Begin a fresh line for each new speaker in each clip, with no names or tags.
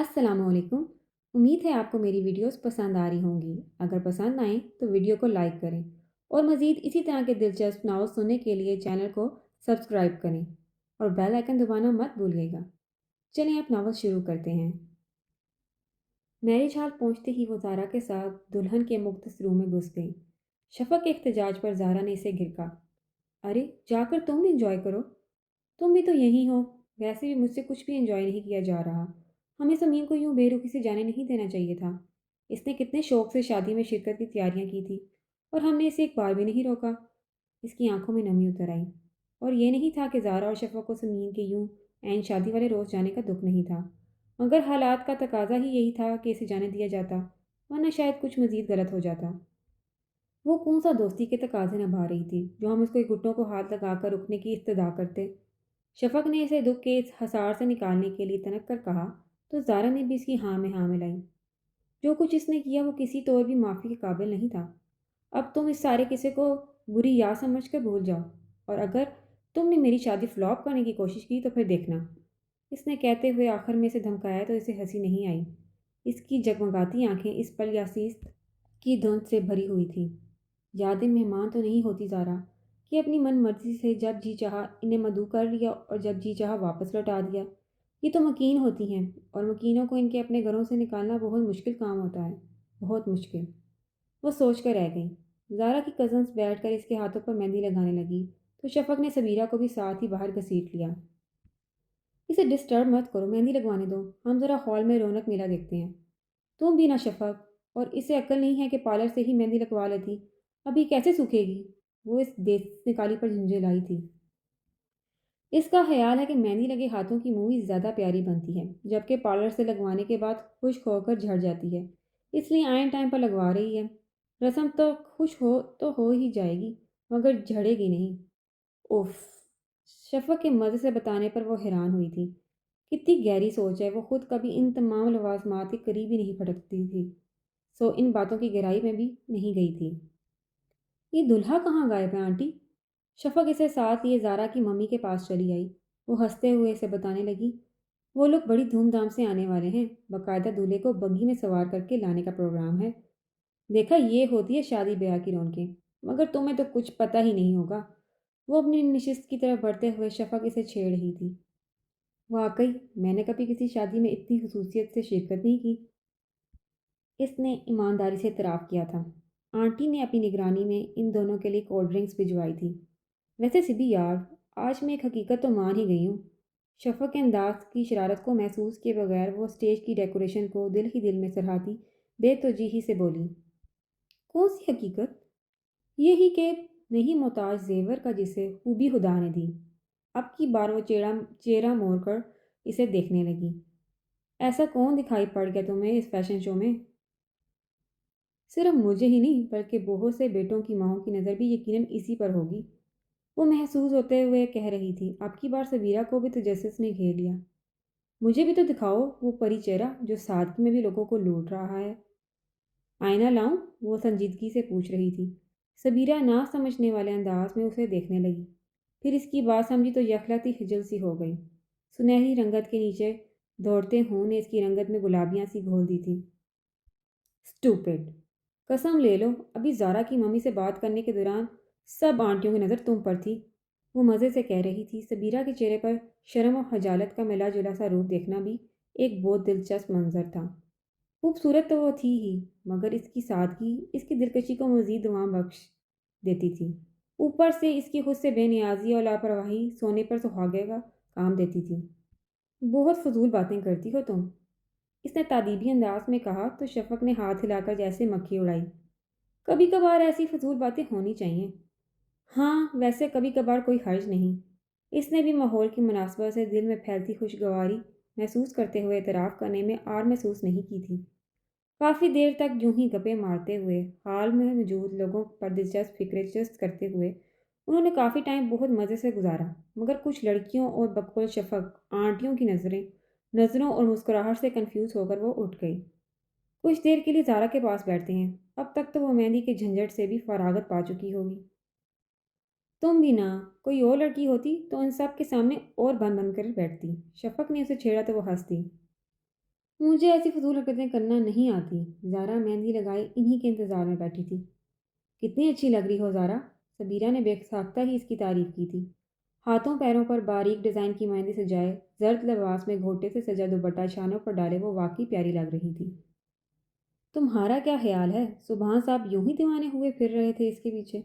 السلام علیکم۔ امید ہے آپ کو میری ویڈیوز پسند آ رہی ہوں گی۔ اگر پسند آئیں تو ویڈیو کو لائک کریں اور مزید اسی طرح کے دلچسپ ناول سننے کے لیے چینل کو سبسکرائب کریں اور بیل آئکن دبانا مت بھولیے گا۔ چلیں اب ناول شروع کرتے ہیں۔ میرج ہال پہنچتے ہی وہ زارا کے ساتھ دلہن کے مختص روم میں گھس گئی۔ شفق کے احتجاج پر زارا نے اسے گرکا۔ ارے جا کر تم بھی انجوائے کرو، تم بھی تو یہی ہو۔ ویسے بھی مجھ سے کچھ بھی انجوائے نہیں کیا جا رہا، ہمیں سمیم کو یوں بے رخی سے جانے نہیں دینا چاہیے تھا۔ اس نے کتنے شوق سے شادی میں شرکت کی تیاریاں کی تھی اور ہم نے اسے ایک بار بھی نہیں روکا۔ اس کی آنکھوں میں نمی اتر آئی، اور یہ نہیں تھا کہ زارا اور شفق کو سمیم کے یوں عین شادی والے روز جانے کا دکھ نہیں تھا، مگر حالات کا تقاضا ہی یہی تھا کہ اسے جانے دیا جاتا، ورنہ شاید کچھ مزید غلط ہو جاتا۔ وہ کون سا دوستی کے تقاضے نبھا رہی تھی جو ہم اس کو گھٹنوں کو ہاتھ لگا کر رکنے کی استدعا کرتے۔ شفق نے اسے دکھ کے اس حصار سے نکالنے کے لیے تنک کر کہا تو زارا نے بھی اس کی ہاں میں ہاں ملائی۔ جو کچھ اس نے کیا وہ کسی طور بھی معافی کے قابل نہیں تھا۔ اب تم اس سارے قصے کو بری یاد سمجھ کر بھول جاؤ، اور اگر تم نے میری شادی فلاپ کرنے کی کوشش کی تو پھر دیکھنا۔ اس نے کہتے ہوئے آخر میں اسے دھمکایا تو اسے ہنسی نہیں آئی۔ اس کی جگمگاتی آنکھیں اس پل یاسیس کی دھند سے بھری ہوئی تھیں۔ یادیں مہمان تو نہیں ہوتی زارا کہ اپنی من مرضی سے جب جی چاہا انہیں مدعو کر لیا اور جب جی چاہا واپس لوٹا دیا۔ یہ تو مکین ہوتی ہیں، اور مکینوں کو ان کے اپنے گھروں سے نکالنا بہت مشکل کام ہوتا ہے، بہت مشکل۔ وہ سوچ کر رہ گئی۔ زارا کی کزنس بیٹھ کر اس کے ہاتھوں پر مہندی لگانے لگی تو شفق نے سبیرہ کو بھی ساتھ ہی باہر گھسیٹ لیا۔ اسے ڈسٹرب مت کرو، مہندی لگوانے دو، ہم ذرا ہال میں رونق میلہ دیکھتے ہیں۔ تم بھی نہ شفق، اور اسے عقل نہیں ہے کہ پارلر سے ہی مہندی لگوا لیتی، ابھی کیسے سوکھے گی؟ وہ اس دیس نکالی پر جھنجھلائی تھی۔ اس کا خیال ہے کہ مہندی لگے ہاتھوں کی مووی زیادہ پیاری بنتی ہے، جبکہ پارلر سے لگوانے کے بعد خشک ہو کر جھڑ جاتی ہے، اس لیے عین ٹائم پر لگوا رہی ہے۔ رسم تو ہو ہی جائے گی، مگر جھڑے گی نہیں۔ اوف! شفق کے مزے سے بتانے پر وہ حیران ہوئی تھی۔ کتنی گہری سوچ ہے، وہ خود کبھی ان تمام لوازمات کے قریب ہی نہیں پھٹکتی تھی، سو ان باتوں کی گہرائی میں بھی نہیں گئی تھی۔ یہ دلہا کہاں غائب ہے آنٹی؟ شفق اسے ساتھ لیے زارا کی ممی کے پاس چلی آئی۔ وہ ہنستے ہوئے اسے بتانے لگی، وہ لوگ بڑی دھوم دھام سے آنے والے ہیں، باقاعدہ دولہے کو بگھی میں سوار کر کے لانے کا پروگرام ہے۔ دیکھا، یہ ہوتی ہے شادی بیاہ کی رونقیں، مگر تمہیں تو کچھ پتہ ہی نہیں ہوگا۔ وہ اپنی نشست کی طرف بڑھتے ہوئے شفق اسے چھیڑ رہی تھی۔ واقعی میں نے کبھی کسی شادی میں اتنی خصوصیت سے شرکت نہیں کی، اس نے ایمانداری سے اعتراف کیا تھا۔ آنٹی نے اپنی نگرانی میں ان دونوں کے لیے کولڈ ڈرنکس بھجوائی تھی۔ ویسے سبھی یار، آج میں ایک حقیقت تو مان ہی گئی ہوں۔ شفق کے انداز کی شرارت کو محسوس کیے بغیر وہ اسٹیج کی ڈیکوریشن کو دل ہی دل میں سراہتی بے توجہی سے بولی۔ کون سی حقیقت؟ یہی کہ نہیں محتاج زیور کا جسے خوبی خدا نے دی۔ اب کی بار وہ چہرہ موڑ کر اسے دیکھنے لگی۔ ایسا کون دکھائی پڑ گیا تمہیں اس فیشن شو میں؟ صرف مجھے ہی نہیں بلکہ بہت سے بیٹوں کی ماؤں کی نظر بھی یقیناً اسی پر ہوگی، وہ محسوس ہوتے ہوئے کہہ رہی تھی۔ اب کی بار سبیرہ کو بھی تجسس نے گھیر لیا۔ مجھے بھی تو دکھاؤ وہ پری چہرہ جو سادگی میں بھی لوگوں کو لوٹ رہا ہے۔ آئینہ لاؤں؟ وہ سنجیدگی سے پوچھ رہی تھی۔ سبیرہ نہ سمجھنے والے انداز میں اسے دیکھنے لگی، پھر اس کی بات سمجھی تو یخلتی ہجل سی ہو گئی۔ سنہری رنگت کے نیچے دوڑتے ہوں نے اس کی رنگت میں گلابیاں سی گھول دی تھی۔ اسٹوپڈ! قسم لے لو ابھی زارا کی ممی سے بات کرنے کے دوران سب آنٹیوں کی نظر تم پر تھی، وہ مزے سے کہہ رہی تھی۔ سبیرہ کے چہرے پر شرم و خجالت کا ملا جلا سا روپ دیکھنا بھی ایک بہت دلچسپ منظر تھا۔ خوبصورت تو وہ تھی ہی، مگر اس کی سادگی اس کی دلکشی کو مزید دوام بخش دیتی تھی۔ اوپر سے اس کی خود سے بے نیازی اور لاپرواہی سونے پر سہاگے کا کام دیتی تھی۔ بہت فضول باتیں کرتی ہو تم، اس نے تادیبی انداز میں کہا تو شفق نے ہاتھ ہلا کر جیسے مکھی اڑائی۔ کبھی کبھار ایسی فضول باتیں ہونی چاہیے۔ ہاں ویسے کبھی کبھار کوئی حرج نہیں۔ اس نے بھی ماحول کی مناسبت سے دل میں پھیلتی خوشگواری محسوس کرتے ہوئے اعتراف کرنے میں آر محسوس نہیں کی تھی۔ کافی دیر تک یوں ہی گپیں مارتے ہوئے، حال میں موجود لوگوں پر دلچسپ فکریں جست کرتے ہوئے انہوں نے کافی ٹائم بہت مزے سے گزارا، مگر کچھ لڑکیوں اور بقول شفق آنٹیوں کی نظروں اور مسکراہٹ سے کنفیوز ہو کر وہ اٹھ گئی۔ کچھ دیر کے لیے زارا کے پاس بیٹھتے ہیں، اب تک تو وہ مہندی کے جھنجھٹ سے بھی فراغت پا چکی ہوگی۔ تم بھی نہ، کوئی اور لڑکی ہوتی تو ان سب کے سامنے اور بن بن کر بیٹھتی۔ شفق نے اسے چھیڑا تو وہ ہنس دی۔ مجھے ایسی فضول حرکتیں کرنا نہیں آتی۔ زارا مہندی لگائے انہی کے انتظار میں بیٹھی تھی۔ کتنی اچھی لگ رہی ہو زارا، سبیرہ نے بے ساختہ ہی اس کی تعریف کی تھی۔ ہاتھوں پیروں پر باریک ڈیزائن کی مہندی سجائے، زرد لباس میں گھوٹے سے سجا دوپٹہ شانوں پر ڈالے وہ واقعی پیاری لگ رہی تھی۔ تمہارا کیا خیال ہے؟ سبحان صاحب یوں ہی دیوانے ہوئے پھر رہے تھے اس کے پیچھے۔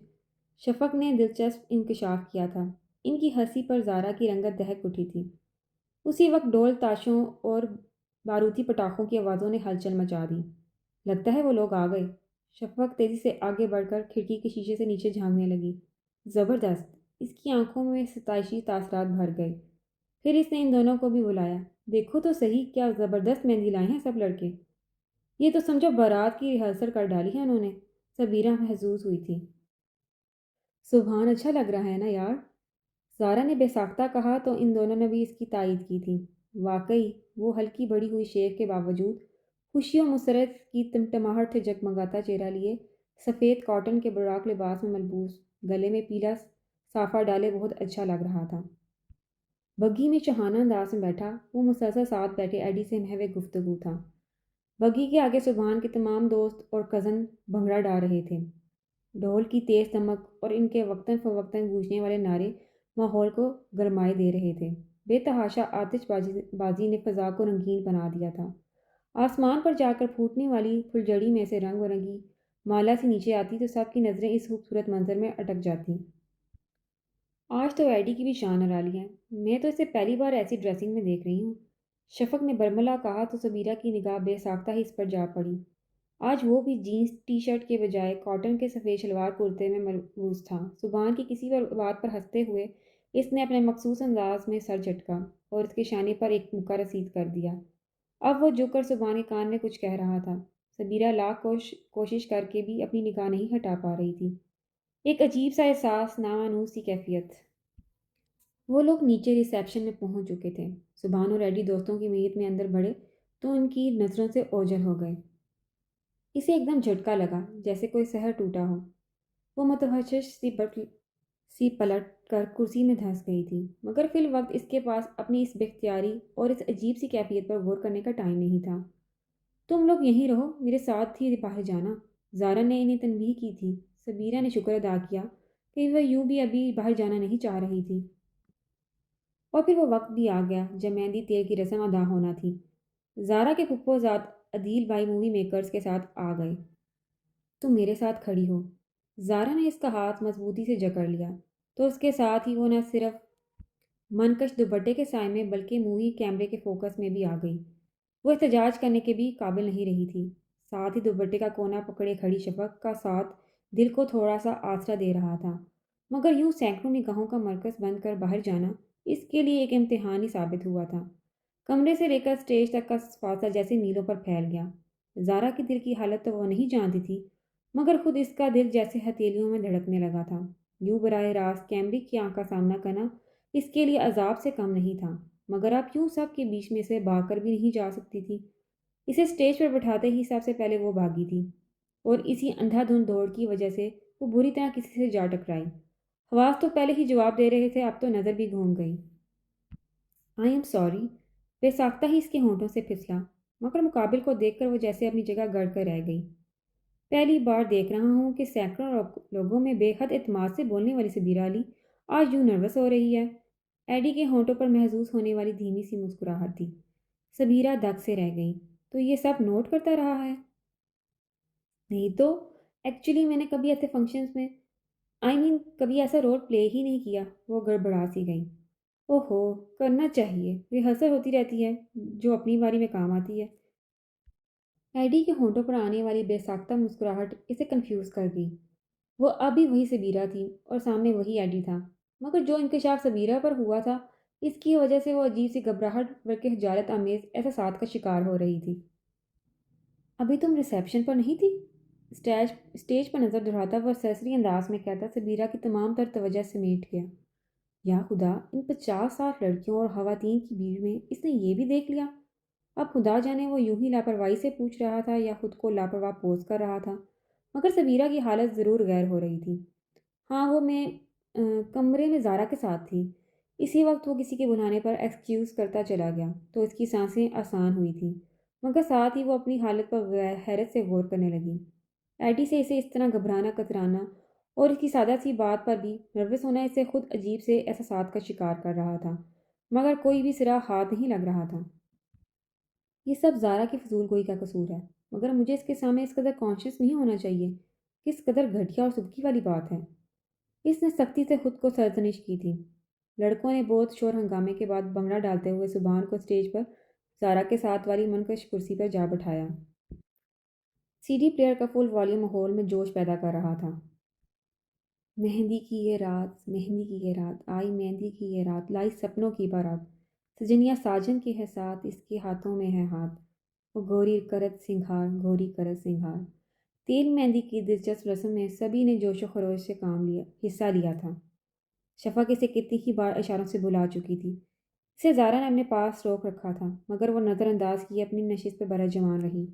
شفق نے دلچسپ انکشاف کیا تھا۔ ان کی ہنسی پر زارا کی رنگت دہک اٹھی تھی۔ اسی وقت ڈول تاشوں اور باروتی پٹاخوں کی آوازوں نے ہلچل مچا دی۔ لگتا ہے وہ لوگ آ گئے۔ شفق تیزی سے آگے بڑھ کر کھڑکی کے شیشے سے نیچے جھانکنے لگی۔ زبردست! اس کی آنکھوں میں ستائشی تاثرات بھر گئے۔ پھر اس نے ان دونوں کو بھی بلایا۔ دیکھو تو صحیح کیا زبردست مہندی لائے ہیں سب لڑکے۔ یہ تو سمجھو بارات کی ریہرسل کر ڈالی ہے انہوں نے۔ سبیرہ محظوظ ہوئی تھی۔ سبحان اچھا لگ رہا ہے نا یار؟ زارا نے بے ساختہ کہا تو ان دونوں نے بھی اس کی تائید کی تھی۔ واقعی وہ ہلکی بڑی ہوئی شیخ کے باوجود خوشی و مسرت کی ٹمٹماہٹ سے جگمگاتا چہرہ لیے سفید کاٹن کے براق لباس میں ملبوس، گلے میں پیلا صافہ ڈالے بہت اچھا لگ رہا تھا۔ بگی میں چوہانہ انداز میں بیٹھا وہ مسلسل ساتھ بیٹھے ایڈی سے محو گفتگو تھا۔ بگی کے آگے سبحان کے تمام دوست اور کزن بھنگڑا ڈال رہے تھے۔ ڈھول کی تیز دمک اور ان کے وقتاً فوقتاً گونجنے والے نعرے ماحول کو گرمائے دے رہے تھے۔ بے تحاشا آتش بازی نے فضا کو رنگین بنا دیا تھا۔ آسمان پر جا کر پھوٹنے والی پھلجڑی میں سے رنگ برنگی مالا سے نیچے آتی تو سب کی نظریں اس خوبصورت منظر میں اٹک جاتی۔ آج تو ایڈی کی بھی شان نرالی ہے۔ میں تو اسے پہلی بار ایسی ڈریسنگ میں دیکھ رہی ہوں۔ شفق نے برملا کہا تو سبیرہ کی نگاہ بے ساختہ ہی اس پر جا پڑی۔ آج وہ بھی جینس ٹی شرٹ کے بجائے کاٹن کے سفید شلوار کرتے میں ملبوس تھا۔ سبحان کی کسی بات پر ہنستے ہوئے اس نے اپنے مخصوص انداز میں سر جھٹکا اور اس کے شانے پر ایک مکہ رسید کر دیا۔ اب وہ جھک کر سبحان کے کان میں کچھ کہہ رہا تھا۔ سبیرہ لاکھ کوشش کر کے بھی اپنی نگاہ نہیں ہٹا پا رہی تھی۔ ایک عجیب سا احساس، نامانوس سی کیفیت۔ وہ لوگ نیچے ریسیپشن میں پہنچ چکے تھے۔ سبحان اور ایڈی دوستوں کی میت میں اندر بڑھے تو ان کی نظروں سے اوجھل ہو گئے۔ اسے ایک دم جھٹکا لگا جیسے کوئی سحر ٹوٹا ہو۔ وہ متوحش سی پلٹ کر کرسی میں دھنس گئی تھی، مگر فی الوقت اس کے پاس اپنی اس بے اختیاری اور اس عجیب سی کیفیت پر غور کرنے کا ٹائم نہیں تھا۔ تم لوگ یہیں رہو، میرے ساتھ ہی باہر جانا، زارا نے انہیں تنبیہ کی تھی۔ سبیرہ نے شکر ادا کیا کہ وہ یوں بھی ابھی باہر جانا نہیں چاہ رہی تھی۔ اور پھر وہ وقت بھی آ گیا جب مہندی تیل کی رسم ادا ہونا تھی۔ زارا کے پھپھو زاد عدیل بھائی مووی میکرز کے ساتھ آ گئے۔ تم میرے ساتھ کھڑی ہو۔ زارا نے اس کا ہاتھ مضبوطی سے جکڑ لیا تو اس کے ساتھ ہی وہ نہ صرف منکش دوپٹے کے سائے میں بلکہ مووی کیمرے کے فوکس میں بھی آ گئی۔ وہ احتجاج کرنے کے بھی قابل نہیں رہی تھی۔ ساتھ ہی دوپٹے کا کونا پکڑے کھڑی شفق کا ساتھ دل کو تھوڑا سا آسرا دے رہا تھا، مگر یوں سینکڑوں نگاہوں کا مرکز بن کر باہر جانا اس کے لیے ایک امتحان ہی ثابت ہوا تھا۔ کمرے سے لے کر اسٹیج تک کا فاصلہ جیسے میلوں پر پھیل گیا۔ زارا کی دل کی حالت تو وہ نہیں جانتی تھی، مگر خود اس کا دل جیسے ہتھیلیوں میں دھڑکنے لگا تھا۔ یوں براہ راست کیمرے کی آنکھ کا سامنا کرنا اس کے لیے عذاب سے کم نہیں تھا، مگر اب یوں سب کے بیچ میں سے بھاگ کر بھی نہیں جا سکتی تھی۔ اسے اسٹیج پر بٹھاتے ہی سب سے پہلے وہ بھاگی تھی، اور اسی اندھا دھند دوڑ کی وجہ سے وہ بری طرح کسی سے جا ٹکرائی۔ حواس تو پہلے ہی جواب دے رہے تھے، اب تو نظر بھی گھوم گئی۔ آئی ایم سوری، بے ساختہ ہی اس کے ہونٹوں سے پھسلا، مگر مقابل کو دیکھ کر وہ جیسے اپنی جگہ گڑ کر رہ گئی۔ پہلی بار دیکھ رہا ہوں کہ سینکڑوں لوگوں میں بے حد اعتماد سے بولنے والی سبیرہ علی آج یوں نروس ہو رہی ہے۔ ایڈی کے ہونٹوں پر محسوس ہونے والی دھیمی سی مسکراہٹ تھی۔ سبیرہ دھک سے رہ گئی۔ تو یہ سب نوٹ کرتا رہا ہے؟ نہیں تو، ایکچولی میں نے کبھی ایسے فنکشنز میں کبھی ایسا رول پلے ہی نہیں کیا۔ وہ گڑبڑا سی گئی۔ اوہو، کرنا چاہیے، ریہرسل ہوتی رہتی ہے جو اپنی باری میں کام آتی ہے۔ ایڈی کے ہونٹوں پر آنے والی بے ساختہ مسکراہٹ اسے کنفیوز کر گئی۔ وہ اب بھی وہی سبیرہ تھی اور سامنے وہی ایڈی تھا، مگر جو انکشاف سبیرہ پر ہوا تھا اس کی وجہ سے وہ عجیب سی گھبراہٹ بلکہ حجالت آمیز احساسات کا شکار ہو رہی تھی۔ ابھی تم ریسیپشن پر نہیں تھی؟ اسٹیج پر نظر دہراتا وہ سرسری انداز میں کہتا سبیرہ کی تمام تر توجہ سمیٹ گیا۔ یا خدا، ان 50-60 لڑکیوں اور خواتین کی بھیڑ میں اس نے یہ بھی دیکھ لیا۔ اب خدا جانے وہ یوں ہی لاپرواہی سے پوچھ رہا تھا یا خود کو لاپرواہ پوز کر رہا تھا، مگر سبیرہ کی حالت ضرور غیر ہو رہی تھی۔ ہاں، وہ میں کمرے میں زارا کے ساتھ تھی۔ اسی وقت وہ کسی کے بلانے پر ایکسکیوز کرتا چلا گیا تو اس کی سانسیں آسان ہوئی تھیں۔ مگر ساتھ ہی وہ اپنی حالت پر حیرت سے غور کرنے لگی۔ ایڈی سے اسے اس طرح گھبرانا کترانا اور اس کی سادہ سی بات پر بھی نروس ہونا اسے خود عجیب سے احساسات کا شکار کر رہا تھا، مگر کوئی بھی سرا ہاتھ نہیں لگ رہا تھا۔ یہ سب زارا کی فضول گوئی کا قصور ہے، مگر مجھے اس کے سامنے اس قدر کانشیس نہیں ہونا چاہیے۔ کس قدر گھٹیا اور سبکی والی بات ہے۔ اس نے سختی سے خود کو سرزنش کی تھی۔ لڑکوں نے بہت شور ہنگامے کے بعد بنگڑا ڈالتے ہوئے سبحان کو اسٹیج پر زارا کے ساتھ والی منقش کرسی پر جا بٹھایا۔ سی ڈی پلیئر کا فل والیوم ماحول میں جوش پیدا کر رہا تھا۔ مہندی کی یہ رات، مہندی کی یہ رات، آئی مہندی کی یہ رات، لائی سپنوں کی بارات، سجنیا ساجن کے ہے ساتھ، اس کے ہاتھوں میں ہے ہاتھ، وہ گوری کرت سنگھار، گوری کرت سنگھار۔ تیل مہندی کی دلچسپ رسم میں سبھی نے جوش و خروش سے حصہ لیا تھا۔ شفق اسے کتنی ہی بار اشاروں سے بلا چکی تھی۔ اسے زارا نے اپنے پاس روک رکھا تھا، مگر وہ نظر انداز کیے اپنی نشست پہ برجمان رہی۔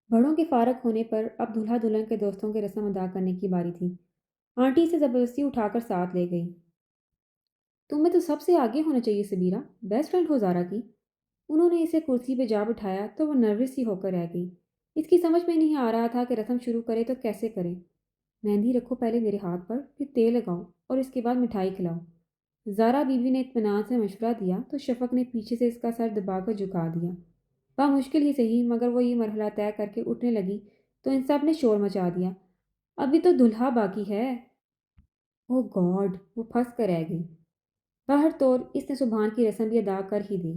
بڑوں کے فارغ ہونے پر اب دولہا دلہن کے دوستوں کی رسم ادا کرنے کی باری تھی۔ آنٹی اسے زبردستی اٹھا کر ساتھ لے گئی۔ تمہیں تو سب سے آگے ہونا چاہیے سبیرا، بیسٹ فرینڈ ہو زارا کی۔ انہوں نے اسے کرسی پہ جا بٹھایا تو وہ نروس سی ہو کر رہ گئی۔ اس کی سمجھ میں نہیں آ رہا تھا کہ رسم شروع کرے تو کیسے کرے۔ مہندی رکھو پہلے میرے ہاتھ پر، پھر تیل لگاؤ اور اس کے بعد مٹھائی کھلاؤ۔ زارا بیوی نے اطمینان سے مشورہ دیا تو شفق نے پیچھے سے اس کا سر دبا کر جھکا دیا۔ مشکل ہی صحیح، مگر وہ یہ مرحلہ طے کر کے اٹھنے لگی تو ان سب نے شور مچا دیا۔ ابھی تو دلہا باقی ہے۔ او گاڈ، وہ پھنس کر رہ گئی۔ باہر طور اس نے سبحان کی رسم بھی ادا کر ہی دی۔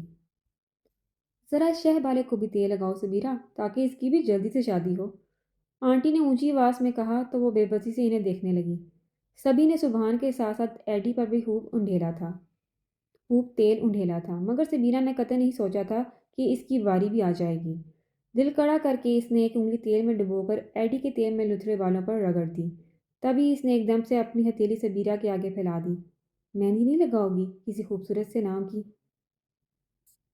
ذرا شہ بالے کو بھی تیل لگاؤ سبیرا، تاکہ اس کی بھی جلدی سے شادی ہو۔ آنٹی نے اونچی آواز میں کہا تو وہ بے بسی سے انہیں دیکھنے لگی۔ سبھی نے سبحان کے ساتھ ساتھ ایڈی پر بھی خوب تیل انڈھیلا تھا، مگر سبیرا نے قطع نہیں سوچا تھا کہ اس کی باری بھی آ جائے گی۔ دل کڑا کر کے اس نے ایک انگلی تیل میں ڈبو کر ایڈی کے تیل میں لتھڑے بالوں پر رگڑ دی۔ تبھی اس نے ایک دم سے اپنی ہتھیلی سبیرا کے آگے پھیلا دی۔ مہندی نہیں لگاؤ گی کسی خوبصورت سے نام کی؟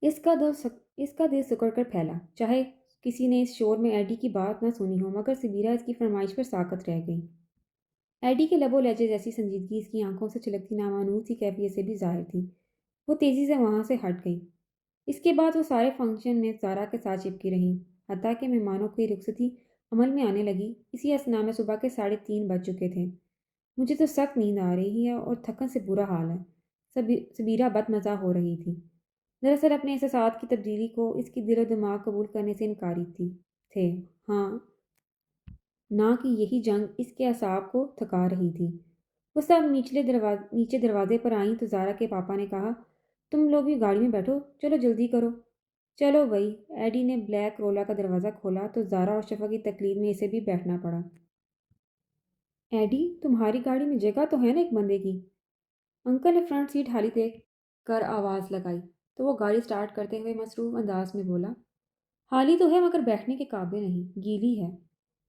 اس کا دل سکڑ کر پھیلا۔ چاہے کسی نے اس شور میں ایڈی کی بات نہ سنی ہو، مگر سبیرا اس کی فرمائش پر ساکت رہ گئی۔ ایڈی کے لب و لہجے جیسی سنجیدگی اس کی آنکھوں سے چھلکتی نامانوس سی کیفیت سے بھی ظاہر تھی۔ وہ تیزی سے وہاں سے ہٹ گئی۔ اس کے بعد وہ سارے فنکشن میں زارا کے ساتھ چپکی رہیں، حتیٰ کہ مہمانوں کی رخصتی عمل میں آنے لگی۔ اسی اثنا میں صبح کے 3:30 بج چکے تھے۔ مجھے تو سخت نیند آ رہی ہے اور تھکن سے برا حال ہے، سبیرا بد مزہ ہو رہی تھی۔ دراصل اپنے احساسات کی تبدیلی کو اس کی دل و دماغ قبول کرنے سے انکاری تھے، ہاں نہ کہ یہی جنگ اس کے اعصاب کو تھکا رہی تھی۔ وہ سب نیچے دروازے پر آئیں تو زارا کے پاپا نے کہا، تم لوگ بھی گاڑی میں بیٹھو، چلو جلدی کرو۔ چلو بھائی، ایڈی نے بلیک رولا کا دروازہ کھولا تو زارا اور شفا کی تقلید میں اسے بھی بیٹھنا پڑا۔ ایڈی، تمہاری گاڑی میں جگہ تو ہے نا ایک بندے کی؟ انکل نے فرنٹ سیٹ خالی دیکھ کر آواز لگائی تو وہ گاڑی سٹارٹ کرتے ہوئے مصروف انداز میں بولا، خالی تو ہے مگر بیٹھنے کے قابل نہیں، گیلی ہے۔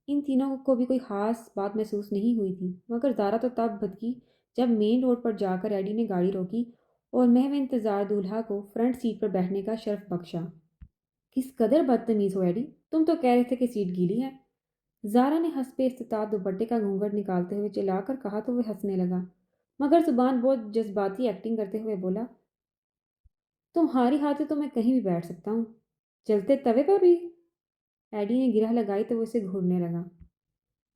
ان تینوں کو بھی کوئی خاص بات محسوس نہیں ہوئی تھی، مگر زارا تو تب بھدکی جب مین روڈ پر جا کر ایڈی نے گاڑی روکی اور محو انتظار دولہا کو فرنٹ سیٹ پر بیٹھنے کا شرف بخشا۔ کس قدر بدتمیز ہو ایڈی، تم تو کہہ رہے تھے کہ سیٹ گیلی ہے۔ زارا نے ہنس پہ استطاعت دوپٹے کا گھونگھٹ نکالتے ہوئے چلا کر کہا تو وہ ہنسنے لگا، مگر زبان بہت جذباتی ایکٹنگ کرتے ہوئے بولا، تمہاری ہاتھ تو میں کہیں بھی بیٹھ سکتا ہوں، چلتے توے پر بھی۔ ایڈی نے گرہ لگائی تو وہ اسے گھورنے لگا۔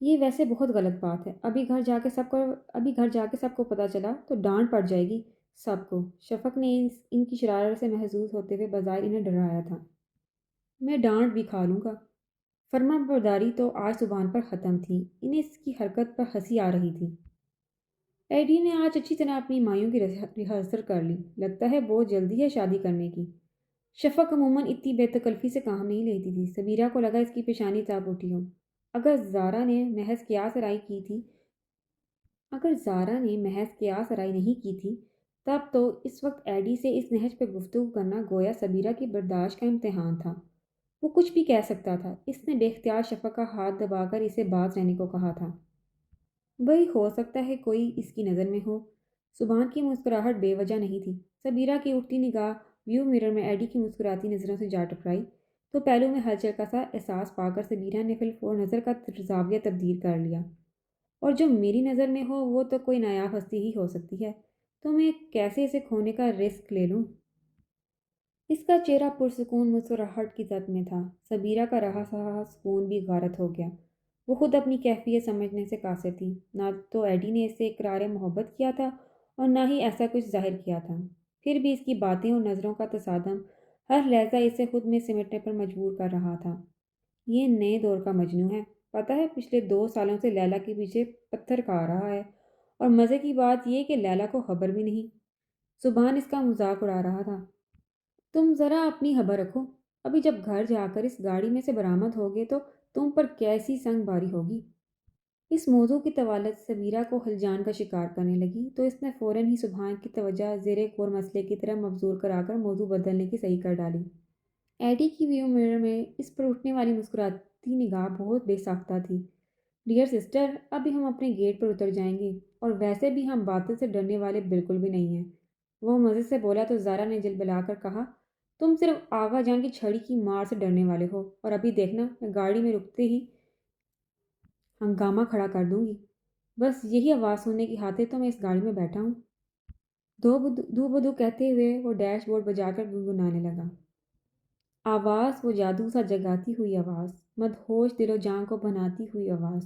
یہ ویسے بہت غلط بات ہے، ابھی گھر جا کے سب کو پتہ چلا تو ڈانٹ پڑ جائے گی سب کو۔ شفق نے ان کی شرارت سے محظوظ ہوتے ہوئے بظاہر انہیں ڈرایا تھا۔ میں ڈانٹ بھی کھا لوں گا۔ فرما برداری تو آج زبان پر ختم تھی، انہیں اس کی حرکت پر ہنسی آ رہی تھی۔ ایڈی نے آج اچھی طرح اپنی مایوں کی ریہرسل کر لی، لگتا ہے بہت جلدی ہے شادی کرنے کی۔ شفق عموماً اتنی بے تکلفی سے کام نہیں لیتی تھی، سبیرا کو لگا اس کی پیشانی تاب اٹھی ہو۔ اگر زارا نے محض قیاس آرائی نہیں کی تھی تب تو اس وقت ایڈی سے اس نہج پہ گفتگو کرنا گویا سبیرا کی برداشت کا امتحان تھا۔ وہ کچھ بھی کہہ سکتا تھا۔ اس نے بے اختیار شفق کا ہاتھ دبا کر اسے باز رہنے کو کہا تھا۔ وہی ہو سکتا ہے کوئی اس کی نظر میں ہو۔ سبحان کی مسکراہٹ بے وجہ نہیں تھی۔ سبیرا کی اٹھتی نگاہ ویو مرر میں ایڈی کی مسکراتی نظروں سے جا ٹکرائی تو پہلو میں ہلچل کا سا احساس پا کر سبیرا نے فی الفور نظر کا زاویہ تبدیل کر لیا، اور جو میری نظر میں ہو وہ تو کوئی نایاب ہستی ہی ہو سکتی ہے، تو میں کیسے اسے کھونے کا رسک لے لوں؟ اس کا چہرہ پرسکون مسکراہٹ کی زد میں تھا۔ سبیرہ کا رہا سہا سکون بھی غارت ہو گیا۔ وہ خود اپنی کیفیت سمجھنے سے قاصر تھی۔ نہ تو ایڈی نے اس سے اقرار محبت کیا تھا اور نہ ہی ایسا کچھ ظاہر کیا تھا۔ پھر بھی اس کی باتیں اور نظروں کا تصادم ہر لہجہ اسے خود میں سمٹنے پر مجبور کر رہا تھا۔ یہ نئے دور کا مجنوں ہے۔ پتہ ہے پچھلے 2 سالوں سے لیلا کے پیچھے پتھر کھا رہا ہے، اور مزے کی بات یہ کہ لیلا کو خبر بھی نہیں۔ سبحان اس کا مذاق اڑا رہا تھا۔ تم ذرا اپنی خبر رکھو۔ ابھی جب گھر جا کر اس گاڑی میں سے برآمد ہوگے تو تم پر کیسی سنگ باری ہوگی۔ اس موضوع کی طوالت سبیرہ کو ہلجان کا شکار کرنے لگی تو اس نے فوراً ہی سبحان کی توجہ زیر غور مسئلے کی طرف مبذول کرا کر موضوع بدلنے کی صحیح کر ڈالی۔ ایڈی کی ویو میرر میں اس پر اٹھنے والی مسکراتی نگاہ بہت بے ساختہ تھی۔ ڈیئر سسٹر، ابھی ہم اپنے گیٹ پر اتر جائیں گے، اور ویسے بھی ہم باطل سے ڈرنے والے بالکل بھی نہیں ہیں۔ وہ مزے سے بولا تو زارا نے جل بلا کر کہا، تم صرف آغا جان کی چھڑی کی مار سے ڈرنے والے ہو، اور ابھی دیکھنا میں گاڑی میں رکتے ہی ہنگامہ کھڑا کر دوں گی۔ بس یہی آواز سننے کی خاطر تو میں اس گاڑی میں بیٹھا ہوں۔ دو بدو کہتے ہوئے وہ ڈیش بورڈ بجا کر گنگنانے لگا۔ آواز وہ جادو سا جگاتی ہوئی آواز، مدہوش دل و جان کو بناتی ہوئی آواز۔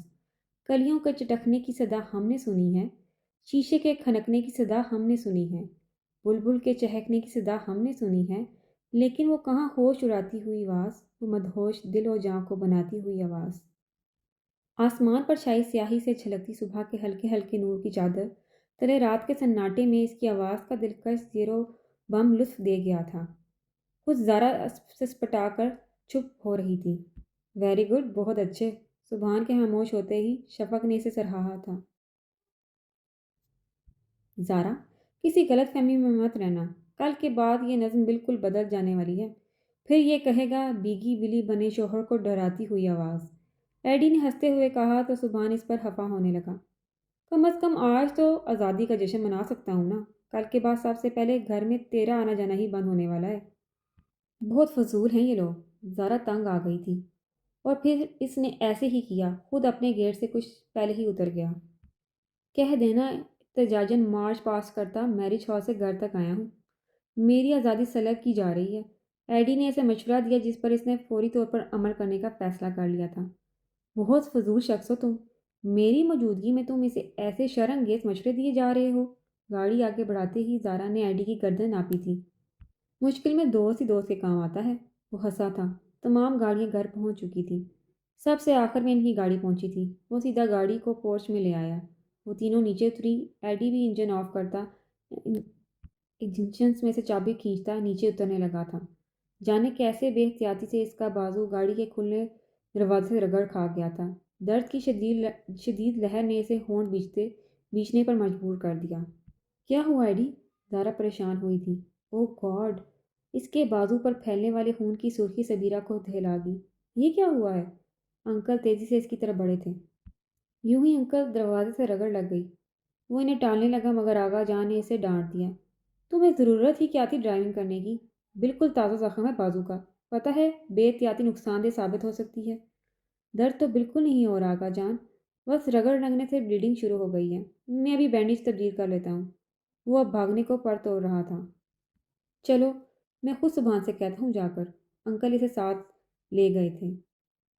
کلیوں کے چٹکنے کی صدا ہم نے سنی ہے، شیشے کے کھنکنے کی صدا ہم نے سنی ہے، بلبل کے چہکنے کی صدا ہم نے سنی ہے، لیکن وہ کہاں ہوش اڑاتی ہوئی آواز، وہ مدہوش دل و جان کو بناتی ہوئی آواز۔ آسمان پر چھائی سیاہی سے چھلکتی صبح کے ہلکے ہلکے نور کی چادر تلے رات کے سناٹے میں اس کی آواز کا دلکش زیر و بم لطف دے گیا تھا۔ خود زارا سسپٹا کر چپ ہو رہی تھی۔ ویری گڈ، بہت اچھے۔ سبحان کے خاموش ہوتے ہی شفق نے اسے سراہا تھا۔ زارا، کسی غلط فہمی میں مت رہنا، کل کے بعد یہ نظم بالکل بدل جانے والی ہے۔ پھر یہ کہے گا بیگی بلی بنے شوہر کو ڈراتی ہوئی آواز۔ ایڈی نے ہنستے ہوئے کہا تو سبحان اس پر خفا ہونے لگا۔ کم از کم آج تو آزادی کا جشن منا سکتا ہوں نا، کل کے بعد سب سے پہلے گھر میں تیرا آنا جانا ہی بند ہونے والا ہے۔ بہت فضول ہیں یہ لوگ۔ زارا تنگ آ گئی تھی، اور پھر اس نے ایسے ہی کیا، خود اپنے گیٹ سے کچھ پہلے ہی اتر گیا۔ کہہ دینا احتجاجاً مارچ پاس کرتا میرج ہال سے گھر تک آیا ہوں۔ میری آزادی سلب کی جا رہی ہے۔ ایڈی نے اسے مشورہ دیا جس پر اس نے فوری طور پر عمل کرنے کا فیصلہ کر لیا تھا۔ بہت فضول شخص ہو تم۔ میری موجودگی میں تم اسے ایسے شرانگیز مشورے دیے جا رہے ہو۔ گاڑی آگے بڑھاتے ہی زارا نے ایڈی کی گردن ناپی تھی۔ مشکل میں دوست ہی دوست کے کام آتا ہے۔ وہ ہنسا تھا۔ تمام گاڑیاں گھر پہنچ چکی تھیں۔ سب سے آخر میں ان کی گاڑی پہنچی تھی۔ وہ سیدھا گاڑی کو پورچ میں لے آیا۔ وہ تینوں نیچے اتری۔ ایڈی بھی انجن آف کرتا، انجنس میں سے چابی کھینچتا نیچے اترنے لگا تھا۔ جانے کیسے بے احتیاطی سے اس کا بازو گاڑی کے کھلنے دروازے سے رگڑ کھا گیا تھا۔ درد کی شدید لہر نے اسے ہونٹ بیچنے پر مجبور کر دیا۔ کیا ہوا ایڈی؟ زارا پریشان ہوئی تھی۔ اوہ گاڈ! اس کے بازو پر پھیلنے والے خون کی سرخی سبیرہ کو دہلا گئی۔ یہ کیا ہوا ہے؟ انکل تیزی سے اس کی طرف بڑھے تھے۔ یوں ہی انکل دروازے سے رگڑ لگ گئی۔ وہ انہیں ٹالنے لگا مگر آغا جان نے اسے ڈانٹ دیا۔ تمہیں ضرورت ہی کیا تھی ڈرائیونگ کرنے کی؟ بالکل تازہ زخم ہے بازو کا، پتہ ہے بے احتیاطی نقصان دہ ثابت ہو سکتی ہے۔ درد تو بالکل نہیں ہو رہا آغا جان، بس رگڑ لگنے سے بلیڈنگ شروع ہو گئی ہے۔ میں ابھی بینڈیج تبدیل کر لیتا ہوں۔ وہ اب بھاگنے کو پر توڑ رہا تھا۔ چلو میں خود سبحان سے کہتا ہوں جا کر۔ انکل اسے ساتھ لے گئے تھے۔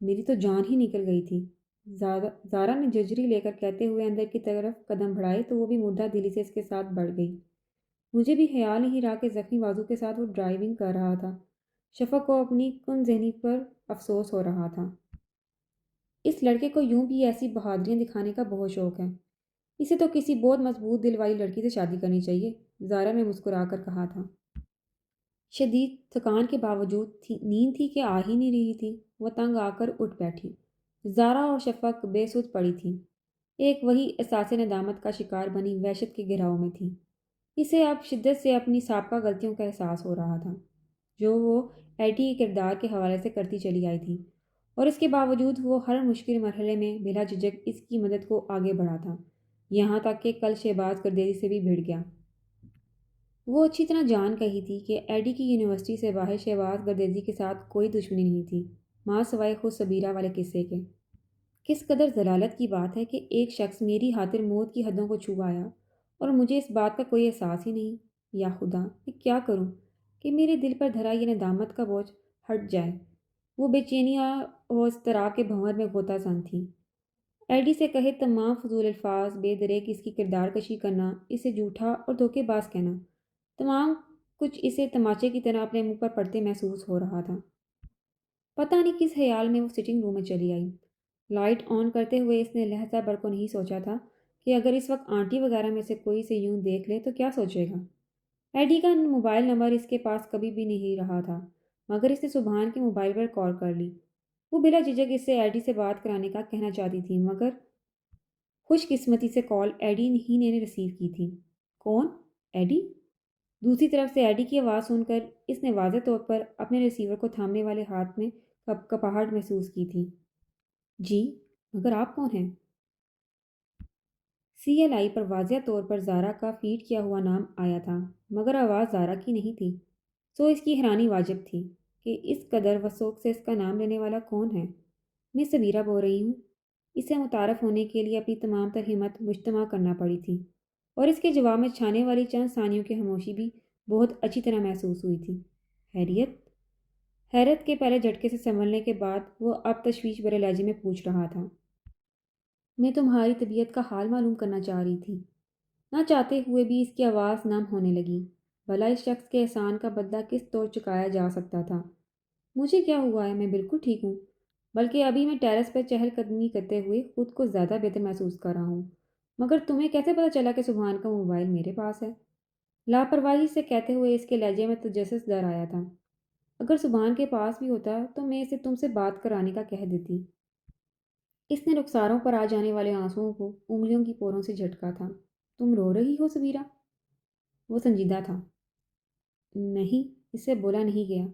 میری تو جان ہی نکل گئی تھی۔ زارا نے ججری لے کر کہتے ہوئے اندر کی طرف قدم بڑھائے تو وہ بھی مردہ دلی سے اس کے ساتھ بڑھ گئی۔ مجھے بھی خیال نہیں رہا کہ زخمی بازو کے ساتھ وہ ڈرائیونگ کر رہا تھا۔ شفق کو اپنی کن ذہنی پر افسوس ہو رہا تھا۔ اس لڑکے کو یوں بھی ایسی بہادریاں دکھانے کا بہت شوق ہے۔ اسے تو کسی بہت مضبوط دل والی لڑکی سے شادی کرنی چاہیے، زارا نے مسکرا کر کہا تھا۔ شدید تھکان کے باوجود نیند تھی کہ آ ہی نہیں رہی تھی۔ وہ تنگ آ کر اٹھ بیٹھی۔ زارا اور شفق بے سود پڑی تھی۔ ایک وہی احساس ندامت کا شکار بنی وحشت کے گھیراؤ میں تھی۔ اسے اب شدت سے اپنی سابقہ غلطیوں کا احساس ہو رہا تھا جو وہ ایڈی کے کردار کے حوالے سے کرتی چلی آئی تھی، اور اس کے باوجود وہ ہر مشکل مرحلے میں بلا جھجک اس کی مدد کو آگے بڑھا تھا، یہاں تک کہ کل شہباز گردیزی سے بھی بھڑ گیا۔ وہ اچھی طرح جان گئی تھی کہ ایڈی کی یونیورسٹی سے باہر شہباز گردیزی کے ساتھ کوئی دشمنی نہیں تھی، ماں سوائے خود سبیرہ والے قصے کے۔ کس قدر ضلالت کی بات ہے کہ ایک شخص میری خاطر موت کی حدوں کو چھو آیا اور مجھے اس بات کا کوئی احساس ہی نہیں۔ یا خدا، میں کیا کروں؟ کہ میرے دل پر دھرا یہ ندامت کا بوجھ ہٹ جائے۔ وہ بے چینیاں اور اضطراب کے بھنور میں غوطہ سن تھی۔ ایڈی سے کہے تمام فضول الفاظ، بے دریک اس کی کردار کشی کرنا، اسے جھوٹا اور دھوکے باز کہنا، تمام کچھ اسے تماچے کی طرح اپنے منہ پر پڑتے محسوس ہو رہا تھا۔ پتہ نہیں کس خیال میں وہ سٹنگ روم میں چلی آئی۔ لائٹ آن کرتے ہوئے اس نے لہجہ بھر کو نہیں سوچا تھا کہ اگر اس وقت آنٹی وغیرہ میں سے کوئی اسے یوں دیکھ لے تو کیا سوچے گا۔ ایڈی کا موبائل نمبر اس کے پاس کبھی بھی نہیں رہا تھا، مگر اس نے سبحان کے موبائل پر کال کر لی۔ وہ بلا جھجک اس سے ایڈی سے بات کرانے کا کہنا چاہتی تھی، مگر خوش قسمتی سے کال ایڈی ہی نے ریسیو کی تھی۔ کون؟ ایڈی؟ دوسری طرف سے ایڈی کی آواز سن کر اس نے واضح طور پر اپنے ریسیور کو تھامنے والے ہاتھ میں کپاہٹ محسوس کی تھی۔ جی، مگر آپ کون ہیں؟ سی ایل آئی پر واضح طور پر زارا کا فیڈ کیا ہوا نام آیا تھا، مگر آواز زارا کی نہیں تھی۔ سو اس کی حیرانی واجب تھی کہ اس قدر وثوق سے اس کا نام لینے والا کون ہے۔ میں سبیرہ بول رہی ہوں۔ اسے متعارف ہونے کے لیے اپنی تمام تر ہمت مجتمع کرنا پڑی تھی، اور اس کے جواب میں چھانے والی چند ثانیوں کی خاموشی بھی بہت اچھی طرح محسوس ہوئی تھی۔ خیریت؟ حیرت کے پہلے جھٹکے سے سنبھلنے کے بعد وہ اب تشویش بھرے لہجے میں پوچھ رہا تھا۔ میں تمہاری طبیعت کا حال معلوم کرنا چاہ رہی تھی۔ نہ چاہتے ہوئے بھی اس کی آواز نم ہونے لگی۔ بھلا اس شخص کے احسان کا بدلہ کس طور چکایا جا سکتا تھا؟ مجھے کیا ہوا ہے؟ میں بالکل ٹھیک ہوں، بلکہ ابھی میں ٹیرس پر چہل قدمی کرتے ہوئے خود کو زیادہ بہتر محسوس کر رہا ہوں۔ مگر تمہیں کیسے پتہ چلا کہ سبحان کا موبائل میرے پاس ہے؟ لاپرواہی سے کہتے ہوئے اس کے لہجے میں تجسس در آیا تھا۔ اگر سبحان کے پاس بھی ہوتا تو میں اسے تم سے بات کرانے کا کہہ دیتی۔ اس نے رخساروں پر آ جانے والے آنسوؤں کو انگلیوں کی پوروں سے جھٹکا تھا۔ تم رو رہی ہو سبیرہ؟ وہ سنجیدہ تھا۔ نہیں، اس سے بولا نہیں گیا۔